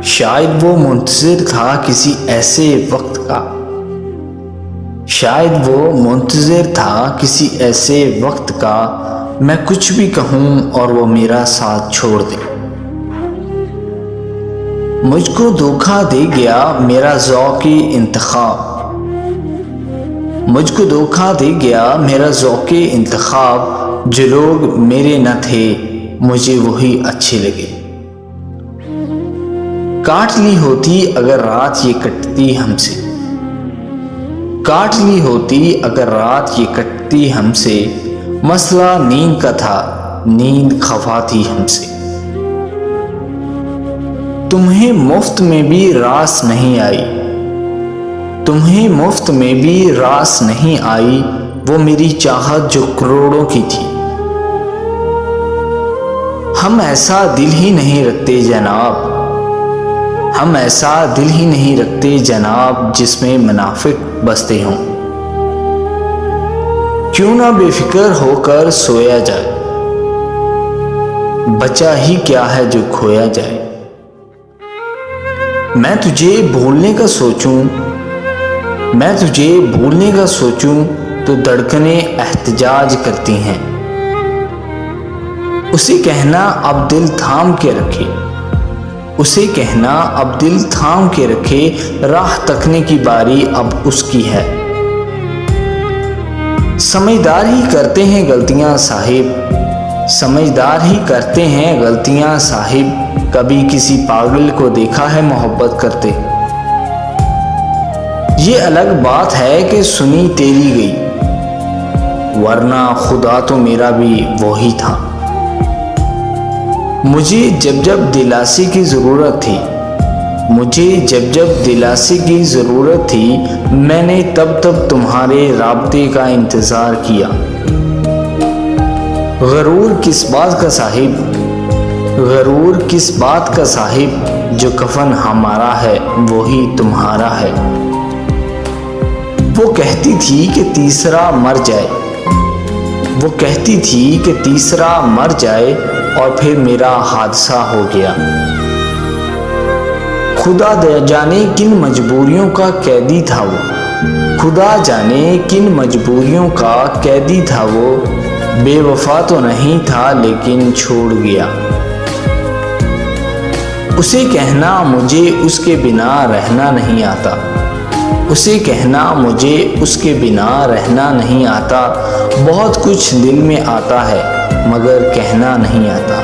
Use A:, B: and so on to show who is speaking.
A: शायद वो मुंतज़िर था किसी ऐसे वक्त का, शायद वो मुंतज़िर था किसी ऐसे वक्त का, मैं कुछ भी कहूँ और वो मेरा साथ छोड़ दे। मुझको धोखा दे गया मेरा ज़ौक़े इंतख़ाब, मुझको धोखा दे गया मेरा ज़ौक़े इंतख़ाब। जो लोग मेरे न थे मुझे वही अच्छे लगे। काट ली होती अगर रात ये कटती हमसे, काट ली होती अगर रात ये कटती हमसे। मसला नींद का था, नींद खफा थी हमसे। तुम्हें मुफ्त में भी रास नहीं आई, तुम्हें मुफ्त में भी रास नहीं आई। वो मेरी चाहत जो करोड़ों की थी। हम ऐसा दिल ही नहीं रखते जनाब, हम ऐसा दिल ही नहीं रखते जनाब, जिसमें मुनाफिक बसते हों। क्यों ना बेफिक्र होकर सोया जाए, बचा ही क्या है जो खोया जाए। मैं तुझे भूलने का सोचूं, मैं तुझे भूलने का सोचूं तो धड़कनें एहतजाज करती हैं। उसे कहना अब दिल थाम के रखे, उसे कहना अब दिल थाम के रखे। राह तकने की बारी अब उसकी है। समझदार ही करते हैं गलतियां साहिब, समझदार ही करते हैं गलतियां साहिब। कभी किसी पागल को देखा है मोहब्बत करते। ये अलग बात है कि सुनी तेरी गई, वरना खुदा तो मेरा भी वही था। मुझे जब जब दिलासे की ज़रूरत थी, मुझे जब जब दिलासे की ज़रूरत थी, मैंने तब तब तुम्हारे राब्ते का इंतज़ार किया। गरूर किस बात का साहिब, गरूर किस बात का साहिब, जो कफन हमारा है वही तुम्हारा है। वो कहती थी कि तीसरा मर जाए, वो कहती थी कि तीसरा मर जाए, और फिर मेरा हादसा हो गया। खुदा जाने किन मजबूरियों का कैदी था वो, खुदा जाने किन मजबूरियों का कैदी था वो। बेवफा तो नहीं था लेकिन छोड़ गया। उसे कहना मुझे उसके बिना रहना नहीं आता, उसे कहना मुझे उसके बिना रहना नहीं आता। बहुत कुछ दिल में आता है मगर कहना नहीं आता।